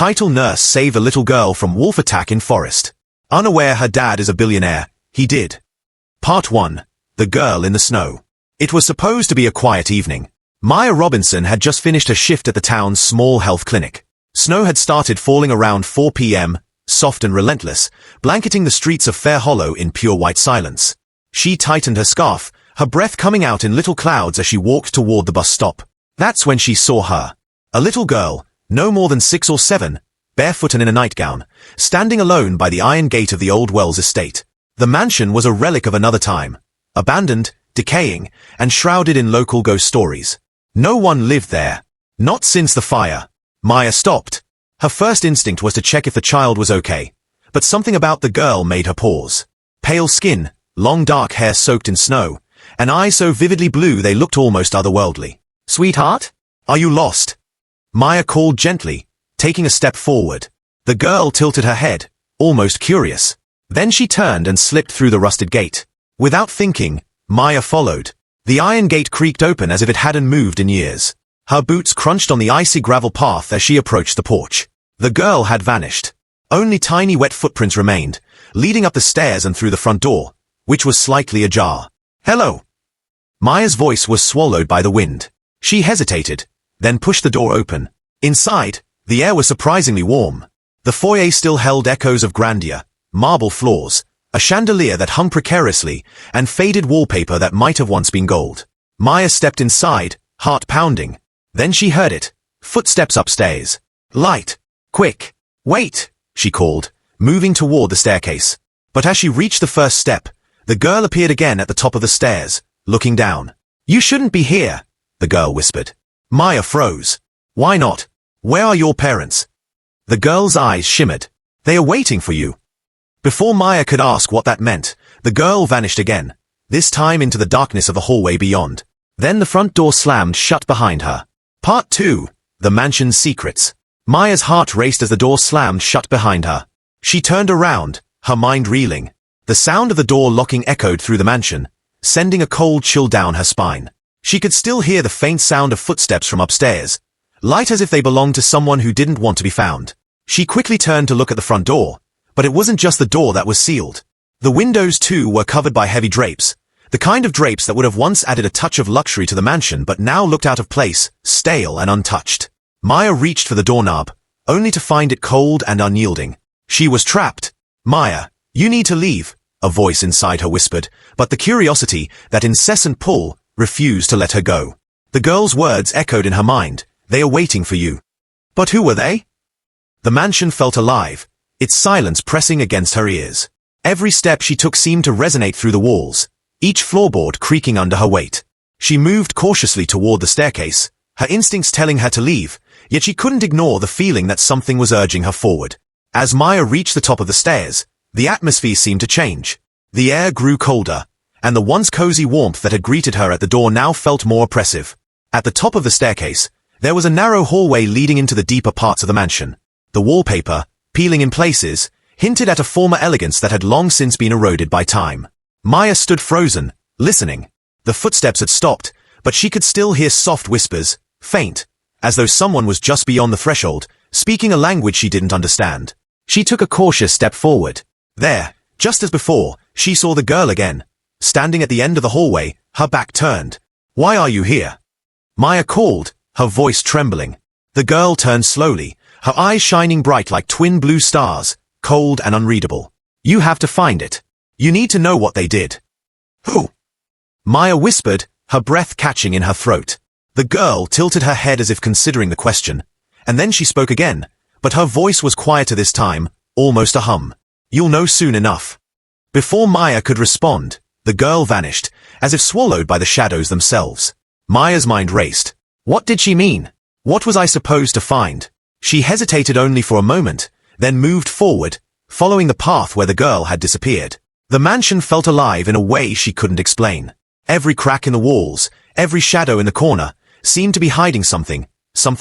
Title: Nurse save a little girl from wolf attack in forest. Unaware her dad is a billionaire, he did. Part 1. The Girl in the Snow. It was supposed to be a quiet evening. Maya Robinson had just finished her shift at the town's small health clinic. Snow had started falling around 4 p.m., soft and relentless, blanketing the streets of Fair Hollow in pure white silence. She tightened her scarf, her breath coming out in little clouds as she walked toward the bus stop. That's when she saw her. A little girl, no more than 6 or 7, barefoot and in a nightgown, standing alone by the iron gate of the old Wells estate. The mansion was a relic of another time, abandoned, decaying, and shrouded in local ghost stories. No one lived there. Not since the fire. Maya stopped. Her first instinct was to check if the child was okay, but something about the girl made her pause. Pale skin, long dark hair soaked in snow, and eyes so vividly blue they looked almost otherworldly. "Sweetheart? Are you lost?" Maya called gently, taking a step forward. The girl tilted her head, almost curious. Then she turned and slipped through the rusted gate. Without thinking, Maya followed. The iron gate creaked open as if it hadn't moved in years. Her boots crunched on the icy gravel path as she approached the porch. The girl had vanished. Only tiny wet footprints remained, leading up the stairs and through the front door, which was slightly ajar. "Hello." Maya's voice was swallowed by the wind. She hesitated, then pushed the door open. Inside, the air was surprisingly warm. The foyer still held echoes of grandeur, marble floors, a chandelier that hung precariously, and faded wallpaper that might have once been gold. Maya stepped inside, heart pounding. Then she heard it. Footsteps upstairs. "Light. Quick. Wait," she called, moving toward the staircase. But as she reached the first step, the girl appeared again at the top of the stairs, looking down. "You shouldn't be here," the girl whispered. Maya froze. "Why not? Where are your parents?" The girl's eyes shimmered. "They are waiting for you." Before Maya could ask what that meant, the girl vanished again, this time into the darkness of the hallway beyond. Then the front door slammed shut behind her. Part 2. The Mansion's Secrets. Maya's heart raced as the door slammed shut behind her. She turned around, her mind reeling. The sound of the door locking echoed through the mansion, sending a cold chill down her spine. She could still hear the faint sound of footsteps from upstairs, light as if they belonged to someone who didn't want to be found. She quickly turned to look at the front door, but it wasn't just the door that was sealed. The windows, too, were covered by heavy drapes, the kind of drapes that would have once added a touch of luxury to the mansion but now looked out of place, stale and untouched. Maya reached for the doorknob, only to find it cold and unyielding. She was trapped. "Maya, you need to leave," a voice inside her whispered, but the curiosity, that incessant pull, refused to let her go. The girl's words echoed in her mind. "They are waiting for you." But who were they? The mansion felt alive, its silence pressing against her ears. Every step she took seemed to resonate through the walls, each floorboard creaking under her weight. She moved cautiously toward the staircase, her instincts telling her to leave, yet she couldn't ignore the feeling that something was urging her forward. As Maya reached the top of the stairs, the atmosphere seemed to change. The air grew colder, and the once cozy warmth that had greeted her at the door now felt more oppressive. At the top of the staircase, there was a narrow hallway leading into the deeper parts of the mansion. The wallpaper, peeling in places, hinted at a former elegance that had long since been eroded by time. Maya stood frozen, listening. The footsteps had stopped, but she could still hear soft whispers, faint, as though someone was just beyond the threshold, speaking a language she didn't understand. She took a cautious step forward. There, just as before, she saw the girl again, standing at the end of the hallway, her back turned. "Why are you here?" Maya called, her voice trembling. The girl turned slowly, her eyes shining bright like twin blue stars, cold and unreadable. "You have to find it. You need to know what they did." "Who?" Maya whispered, her breath catching in her throat. The girl tilted her head as if considering the question, and then she spoke again, but her voice was quieter this time, almost a hum. "You'll know soon enough." Before Maya could respond, the girl vanished, as if swallowed by the shadows themselves. Maya's mind raced. What did she mean? What was I supposed to find? She hesitated only for a moment, then moved forward, following the path where the girl had disappeared. The mansion felt alive in a way she couldn't explain. Every crack in the walls, every shadow in the corner, seemed to be hiding something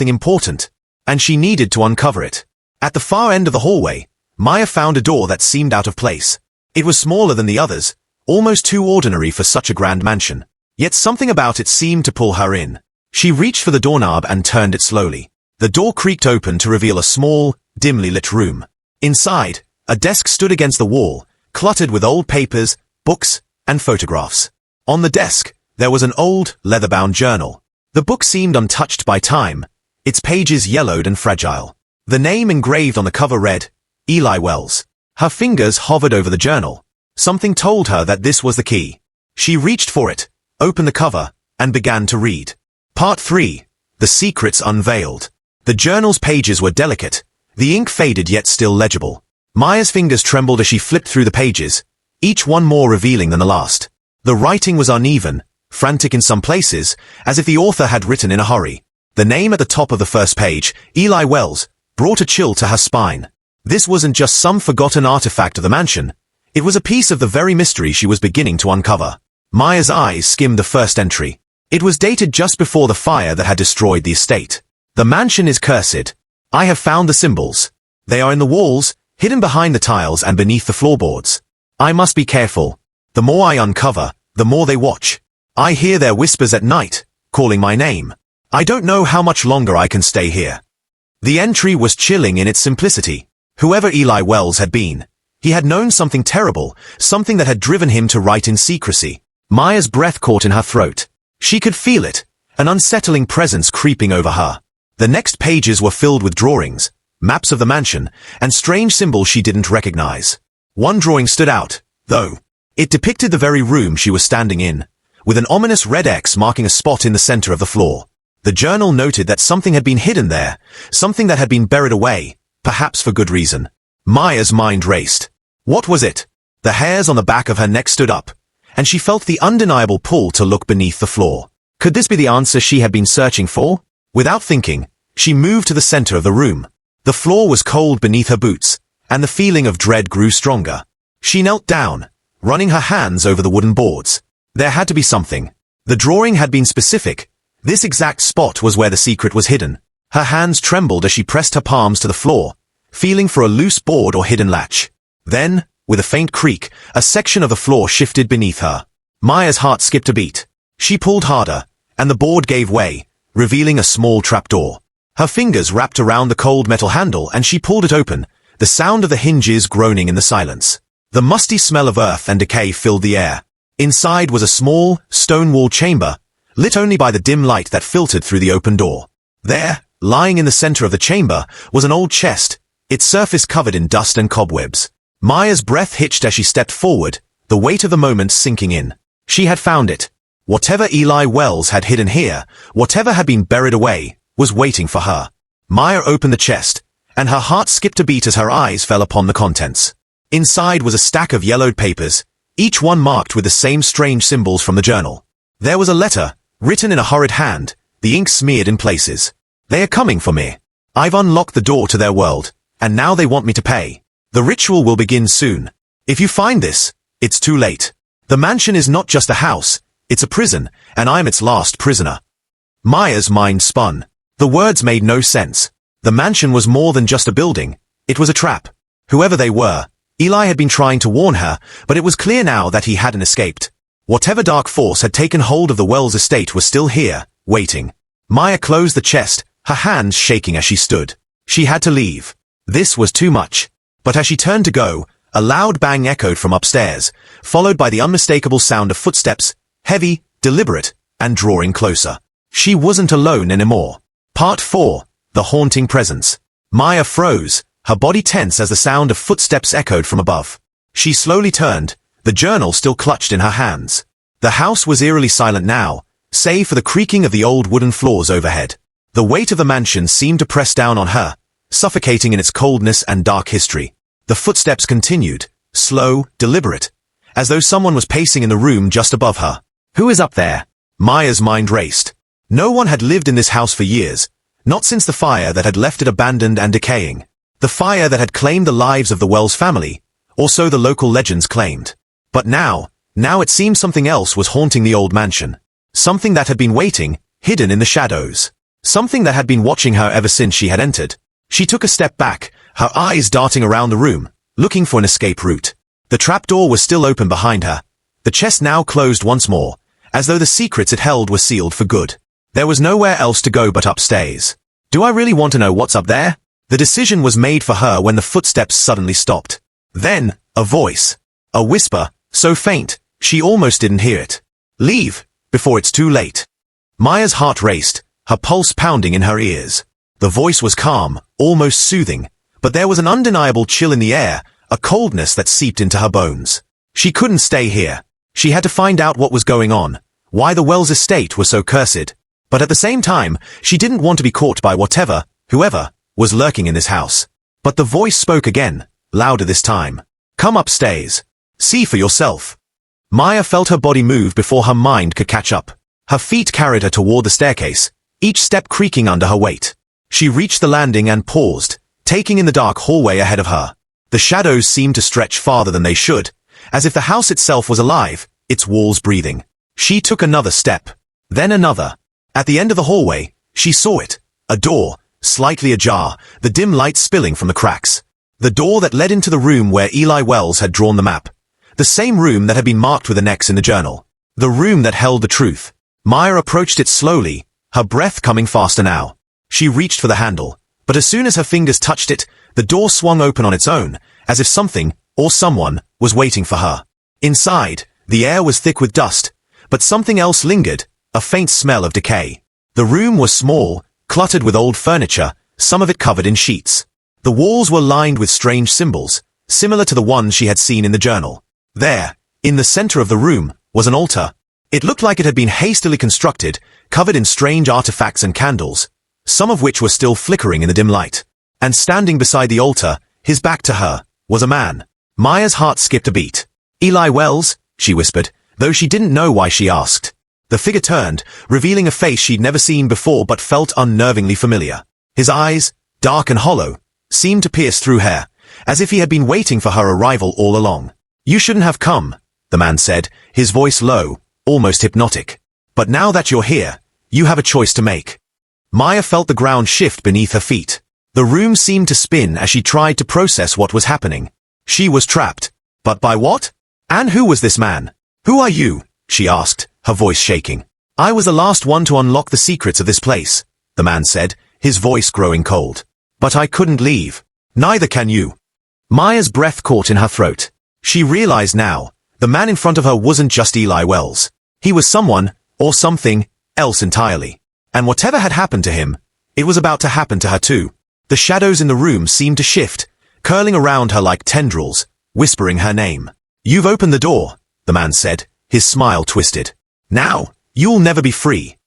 important, and she needed to uncover it. At the far end of the hallway, Maya found a door that seemed out of place. It was smaller than the others, almost too ordinary for such a grand mansion. Yet something about it seemed to pull her in. She reached for the doorknob and turned it slowly. The door creaked open to reveal a small, dimly lit room. Inside, a desk stood against the wall, cluttered with old papers, books, and photographs. On the desk, there was an old, leather-bound journal. The book seemed untouched by time, its pages yellowed and fragile. The name engraved on the cover read, Eli Wells. Her fingers hovered over the journal. Something told her that this was the key. She reached for it, opened the cover, and began to read. Part 3. The Secrets Unveiled. The journal's pages were delicate, the ink faded yet still legible. Maya's fingers trembled as she flipped through the pages, each one more revealing than the last. The writing was uneven, frantic in some places, as if the author had written in a hurry. The name at the top of the first page, Eli Wells, brought a chill to her spine. This wasn't just some forgotten artifact of the mansion. It was a piece of the very mystery she was beginning to uncover. Maya's eyes skimmed the first entry. It was dated just before the fire that had destroyed the estate. The mansion is cursed. I have found the symbols. They are in the walls, hidden behind the tiles and beneath the floorboards. I must be careful. The more I uncover, the more they watch. I hear their whispers at night, calling my name. I don't know how much longer I can stay here. The entry was chilling in its simplicity. Whoever Eli Wells had been, he had known something terrible, something that had driven him to write in secrecy. Maya's breath caught in her throat. She could feel it, an unsettling presence creeping over her. The next pages were filled with drawings, maps of the mansion, and strange symbols she didn't recognize. One drawing stood out, though. It depicted the very room she was standing in, with an ominous red X marking a spot in the center of the floor. The journal noted that something had been hidden there, something that had been buried away, perhaps for good reason. Maya's mind raced. What was it? The hairs on the back of her neck stood up, and she felt the undeniable pull to look beneath the floor. Could this be the answer she had been searching for? Without thinking, she moved to the center of the room. The floor was cold beneath her boots, and the feeling of dread grew stronger. She knelt down, running her hands over the wooden boards. There had to be something. The drawing had been specific. This exact spot was where the secret was hidden. Her hands trembled as she pressed her palms to the floor, feeling for a loose board or hidden latch. Then, with a faint creak, a section of the floor shifted beneath her. Maya's heart skipped a beat. She pulled harder, and the board gave way, revealing a small trapdoor. Her fingers wrapped around the cold metal handle and she pulled it open, the sound of the hinges groaning in the silence. The musty smell of earth and decay filled the air. Inside was a small, stone-walled chamber, lit only by the dim light that filtered through the open door. There, lying in the center of the chamber, was an old chest, its surface covered in dust and cobwebs. Maya's breath hitched as she stepped forward, the weight of the moment sinking in. She had found it. Whatever Eli Wells had hidden here, whatever had been buried away, was waiting for her. Maya opened the chest, and her heart skipped a beat as her eyes fell upon the contents. Inside was a stack of yellowed papers, each one marked with the same strange symbols from the journal. There was a letter, written in a hurried hand, the ink smeared in places. They are coming for me. I've unlocked the door to their world, and now they want me to pay. The ritual will begin soon. If you find this, it's too late. The mansion is not just a house, it's a prison, and I'm its last prisoner. Maya's mind spun. The words made no sense. The mansion was more than just a building. It was a trap. Whoever they were, Eli had been trying to warn her, but it was clear now that he hadn't escaped. Whatever dark force had taken hold of the Wells estate was still here, waiting. Maya closed the chest, her hands shaking as she stood. She had to leave. This was too much. But as she turned to go, a loud bang echoed from upstairs, followed by the unmistakable sound of footsteps, heavy, deliberate, and drawing closer. She wasn't alone anymore. Part 4. The Haunting Presence. Maya froze, her body tense as the sound of footsteps echoed from above. She slowly turned, the journal still clutched in her hands. The house was eerily silent now, save for the creaking of the old wooden floors overhead. The weight of the mansion seemed to press down on her, suffocating in its coldness and dark history. The footsteps continued, slow, deliberate, as though someone was pacing in the room just above her. Who is up there? Maya's mind raced. No one had lived in this house for years, not since the fire that had left it abandoned and decaying. The fire that had claimed the lives of the Wells family, or so the local legends claimed. But now it seemed something else was haunting the old mansion. Something that had been waiting, hidden in the shadows. Something that had been watching her ever since she had entered. She took a step back, her eyes darting around the room, looking for an escape route. The trapdoor was still open behind her. The chest now closed once more, as though the secrets it held were sealed for good. There was nowhere else to go but upstairs. Do I really want to know what's up there? The decision was made for her when the footsteps suddenly stopped. Then, a voice. A whisper, so faint, she almost didn't hear it. Leave, before it's too late. Maya's heart raced, her pulse pounding in her ears. The voice was calm, almost soothing, but there was an undeniable chill in the air, a coldness that seeped into her bones. She couldn't stay here. She had to find out what was going on, why the Wells estate was so cursed. But at the same time, she didn't want to be caught by whoever, was lurking in this house. But the voice spoke again, louder this time. Come upstairs. See for yourself. Maya felt her body move before her mind could catch up. Her feet carried her toward the staircase, each step creaking under her weight. She reached the landing and paused, taking in the dark hallway ahead of her. The shadows seemed to stretch farther than they should, as if the house itself was alive, its walls breathing. She took another step, then another. At the end of the hallway, she saw it. A door, slightly ajar, the dim light spilling from the cracks. The door that led into the room where Eli Wells had drawn the map. The same room that had been marked with an X in the journal. The room that held the truth. Maya approached it slowly, her breath coming faster now. She reached for the handle, but as soon as her fingers touched it, the door swung open on its own, as if something, or someone, was waiting for her. Inside, the air was thick with dust, but something else lingered, a faint smell of decay. The room was small, cluttered with old furniture, some of it covered in sheets. The walls were lined with strange symbols, similar to the ones she had seen in the journal. There, in the center of the room, was an altar. It looked like it had been hastily constructed, covered in strange artifacts and candles, some of which were still flickering in the dim light. And standing beside the altar, his back to her, was a man. Maya's heart skipped a beat. Eli Wells, she whispered, though she didn't know why she asked. The figure turned, revealing a face she'd never seen before but felt unnervingly familiar. His eyes, dark and hollow, seemed to pierce through her, as if he had been waiting for her arrival all along. You shouldn't have come, the man said, his voice low, almost hypnotic. But now that you're here, you have a choice to make. Maya felt the ground shift beneath her feet. The room seemed to spin as she tried to process what was happening. She was trapped. But by what? And who was this man? Who are you? She asked, her voice shaking. I was the last one to unlock the secrets of this place, the man said, his voice growing cold. But I couldn't leave. Neither can you. Maya's breath caught in her throat. She realized now, the man in front of her wasn't just Eli Wells. He was someone, or something, else entirely. And whatever had happened to him, it was about to happen to her too. The shadows in the room seemed to shift, curling around her like tendrils, whispering her name. You've opened the door, the man said, his smile twisted. Now, you'll never be free.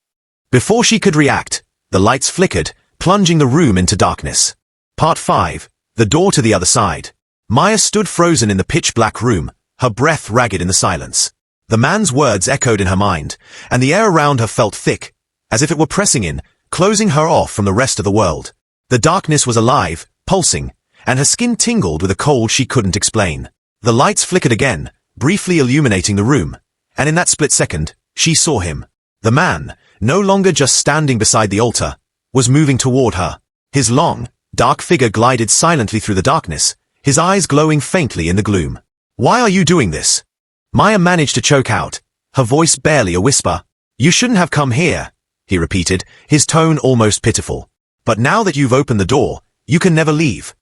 Before she could react, the lights flickered, plunging the room into darkness. Part 5. The door to the other side. Maya stood frozen in the pitch-black room, her breath ragged in the silence. The man's words echoed in her mind, and the air around her felt thick, as if it were pressing in, closing her off from the rest of the world. The darkness was alive, pulsing, and her skin tingled with a cold she couldn't explain. The lights flickered again, briefly illuminating the room, and in that split second, she saw him. The man, no longer just standing beside the altar, was moving toward her. His long, dark figure glided silently through the darkness, his eyes glowing faintly in the gloom. Why are you doing this? Maya managed to choke out, her voice barely a whisper. You shouldn't have come here, he repeated, his tone almost pitiful. But now that you've opened the door, you can never leave.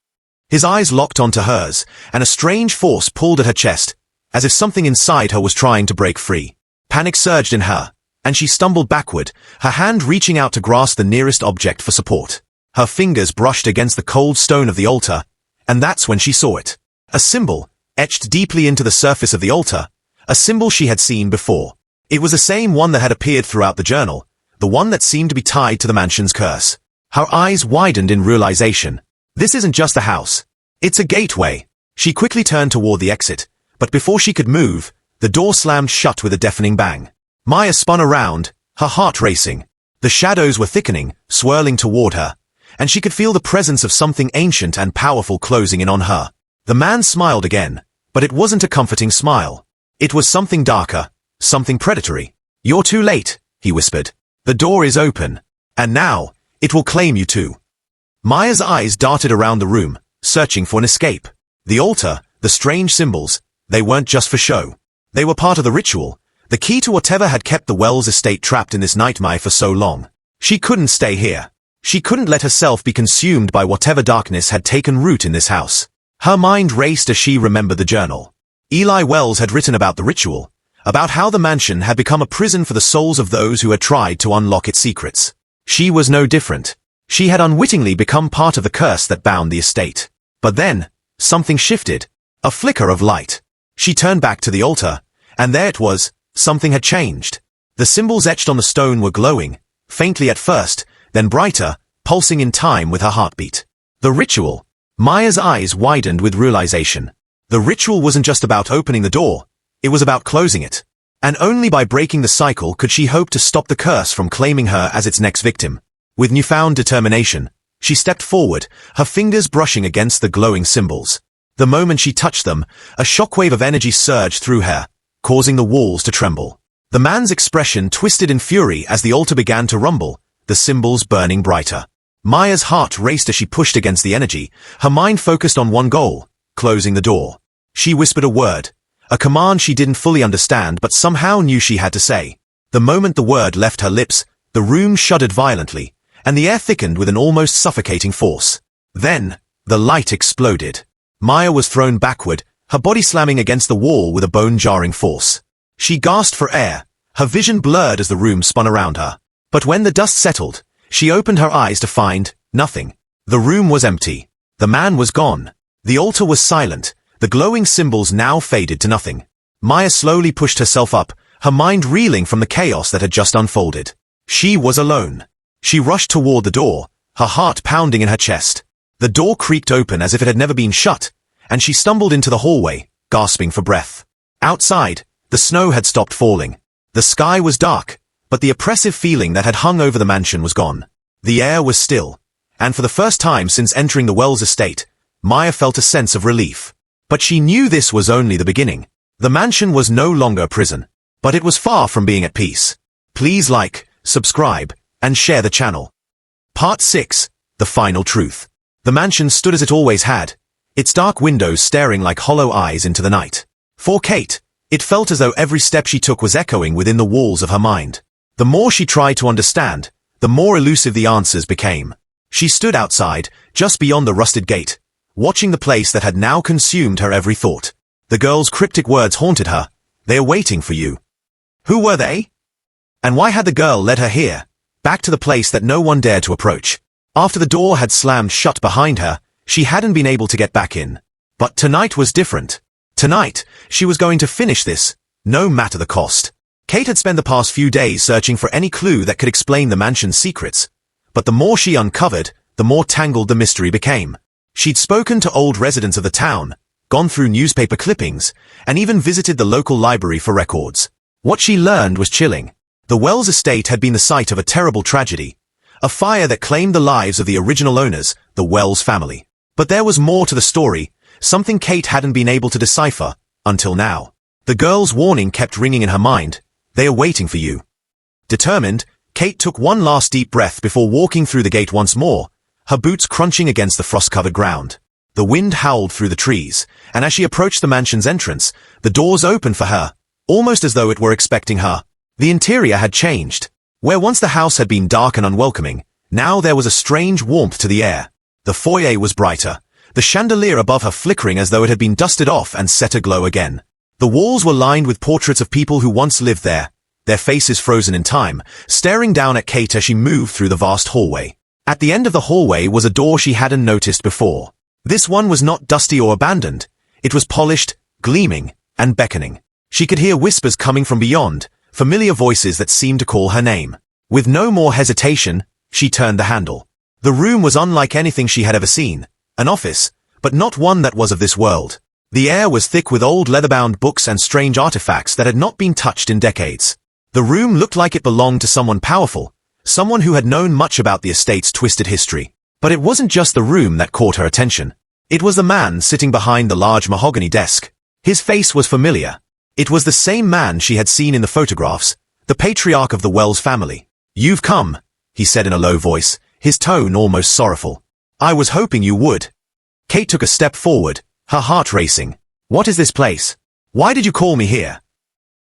His eyes locked onto hers, and a strange force pulled at her chest, as if something inside her was trying to break free. Panic surged in her, and she stumbled backward, her hand reaching out to grasp the nearest object for support. Her fingers brushed against the cold stone of the altar, and that's when she saw it. A symbol, etched deeply into the surface of the altar, a symbol she had seen before. It was the same one that had appeared throughout the journal, the one that seemed to be tied to the mansion's curse. Her eyes widened in realization. This isn't just a house. It's a gateway. She quickly turned toward the exit, but before she could move, the door slammed shut with a deafening bang. Maya spun around, her heart racing. The shadows were thickening, swirling toward her, and she could feel the presence of something ancient and powerful closing in on her. The man smiled again, but it wasn't a comforting smile. It was something darker, something predatory. You're too late, he whispered. The door is open, and now, it will claim you too. Maya's eyes darted around the room, searching for an escape. The altar, the strange symbols, they weren't just for show. They were part of the ritual, the key to whatever had kept the Wells estate trapped in this nightmare for so long. She couldn't stay here. She couldn't let herself be consumed by whatever darkness had taken root in this house. Her mind raced as she remembered the journal. Eli Wells had written about the ritual, about how the mansion had become a prison for the souls of those who had tried to unlock its secrets. She was no different. She had unwittingly become part of the curse that bound the estate. But then, something shifted. A flicker of light. She turned back to the altar, and there it was. Something had changed. The symbols etched on the stone were glowing, faintly at first, then brighter, pulsing in time with her heartbeat. The ritual. Maya's eyes widened with realization. The ritual wasn't just about opening the door, it was about closing it. And only by breaking the cycle could she hope to stop the curse from claiming her as its next victim. With newfound determination, she stepped forward, her fingers brushing against the glowing symbols. The moment she touched them, a shockwave of energy surged through her, causing the walls to tremble. The man's expression twisted in fury as the altar began to rumble, the symbols burning brighter. Maya's heart raced as she pushed against the energy, her mind focused on one goal, closing the door. She whispered a word, a command she didn't fully understand but somehow knew she had to say. The moment the word left her lips, the room shuddered violently, and the air thickened with an almost suffocating force. Then, the light exploded. Maya was thrown backward, her body slamming against the wall with a bone-jarring force. She gasped for air, her vision blurred as the room spun around her. But when the dust settled, she opened her eyes to find nothing. The room was empty. The man was gone. The altar was silent, the glowing symbols now faded to nothing. Maya slowly pushed herself up, her mind reeling from the chaos that had just unfolded. She was alone. She rushed toward the door, her heart pounding in her chest. The door creaked open as if it had never been shut, and she stumbled into the hallway, gasping for breath. Outside, the snow had stopped falling. The sky was dark, but the oppressive feeling that had hung over the mansion was gone. The air was still, and for the first time since entering the Wells estate, Maya felt a sense of relief. But she knew this was only the beginning. The mansion was no longer a prison, but it was far from being at peace. Please like, subscribe, and share the channel. Part 6. The Final Truth. The mansion stood as it always had, its dark windows staring like hollow eyes into the night. For Kate, it felt as though every step she took was echoing within the walls of her mind. The more she tried to understand, the more elusive the answers became. She stood outside, just beyond the rusted gate, watching the place that had now consumed her every thought. The girl's cryptic words haunted her. "They are waiting for you." Who were they? And why had the girl led her here, back to the place that no one dared to approach? After the door had slammed shut behind her, she hadn't been able to get back in. But tonight was different. Tonight, she was going to finish this, no matter the cost. Kate had spent the past few days searching for any clue that could explain the mansion's secrets. But the more she uncovered, the more tangled the mystery became. She'd spoken to old residents of the town, gone through newspaper clippings, and even visited the local library for records. What she learned was chilling. The Wells estate had been the site of a terrible tragedy, a fire that claimed the lives of the original owners, the Wells family. But there was more to the story, something Kate hadn't been able to decipher, until now. The girl's warning kept ringing in her mind. "They are waiting for you." Determined, Kate took one last deep breath before walking through the gate once more, her boots crunching against the frost-covered ground. The wind howled through the trees, and as she approached the mansion's entrance, the doors opened for her, almost as though it were expecting her. The interior had changed. Where once the house had been dark and unwelcoming, now there was a strange warmth to the air. The foyer was brighter, the chandelier above her flickering as though it had been dusted off and set aglow again. The walls were lined with portraits of people who once lived there, their faces frozen in time, staring down at Kate as she moved through the vast hallway. At the end of the hallway was a door she hadn't noticed before. This one was not dusty or abandoned. It was polished, gleaming, and beckoning. She could hear whispers coming from beyond, familiar voices that seemed to call her name. With no more hesitation, she turned the handle. The room was unlike anything she had ever seen. An office, but not one that was of this world. The air was thick with old leather-bound books and strange artifacts that had not been touched in decades. The room looked like it belonged to someone powerful, someone who had known much about the estate's twisted history. But it wasn't just the room that caught her attention. It was the man sitting behind the large mahogany desk. His face was familiar. It was the same man she had seen in the photographs, the patriarch of the Wells family. "You've come," he said in a low voice, his tone almost sorrowful. "I was hoping you would." Kate took a step forward, her heart racing. "What is this place? Why did you call me here?"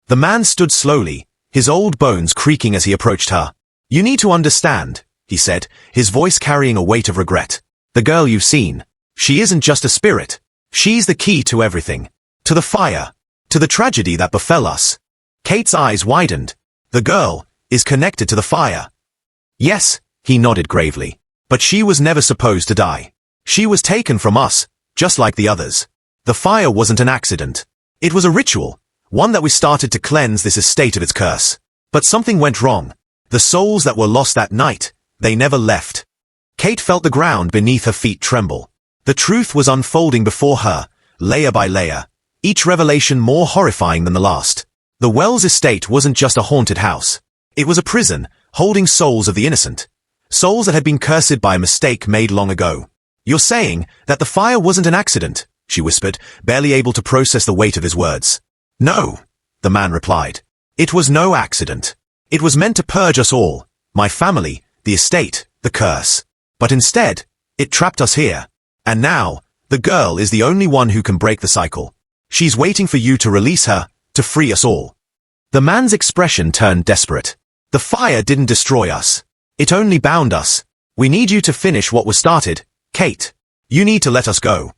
The man stood slowly, his old bones creaking as he approached her. "You need to understand," he said, his voice carrying a weight of regret. The girl you've seen. She isn't just a spirit. She's the key to everything. To the fire. To the tragedy that befell us. Kate's eyes widened. The girl is connected to the fire. Yes, he nodded gravely. But she was never supposed to die. She was taken from us, just like the others. The fire wasn't an accident. It was a ritual, one that we started to cleanse this estate of its curse. But something went wrong. The souls that were lost that night, they never left. Kate felt the ground beneath her feet tremble. The truth was unfolding before her, layer by layer, each revelation more horrifying than the last. The Wells estate wasn't just a haunted house. It was a prison, holding souls of the innocent. Souls that had been cursed by a mistake made long ago. You're saying that the fire wasn't an accident, she whispered, barely able to process the weight of his words. No, the man replied. It was no accident. It was meant to purge us all, my family, the estate, the curse. But instead, it trapped us here. And now, the girl is the only one who can break the cycle. She's waiting for you to release her, to free us all. The man's expression turned desperate. The fire didn't destroy us. It only bound us. We need you to finish what was started, Kate. You need to let us go.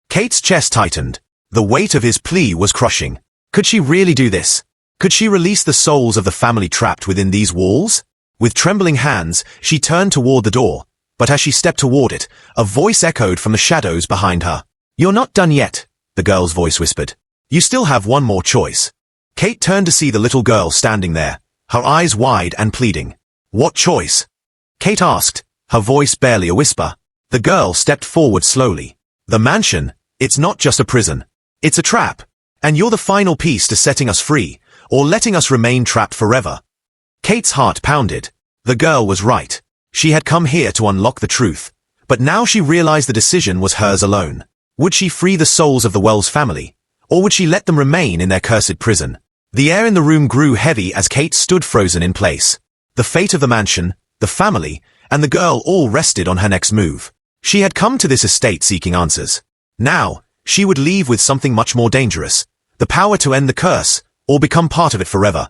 Kate's chest tightened. The weight of his plea was crushing. Could she really do this? Could she release the souls of the family trapped within these walls? With trembling hands, she turned toward the door. But as she stepped toward it, a voice echoed from the shadows behind her. You're not done yet, the girl's voice whispered. You still have one more choice. Kate turned to see the little girl standing there, her eyes wide and pleading. What choice? Kate asked, her voice barely a whisper. The girl stepped forward slowly. The mansion, it's not just a prison. It's a trap. And you're the final piece to setting us free, or letting us remain trapped forever. Kate's heart pounded. The girl was right. She had come here to unlock the truth. But now she realized the decision was hers alone. Would she free the souls of the Wells family? Or would she let them remain in their cursed prison? The air in the room grew heavy as Kate stood frozen in place. The fate of the mansion, the family, and the girl all rested on her next move. She had come to this estate seeking answers. Now, she would leave with something much more dangerous. The power to end the curse, or become part of it forever.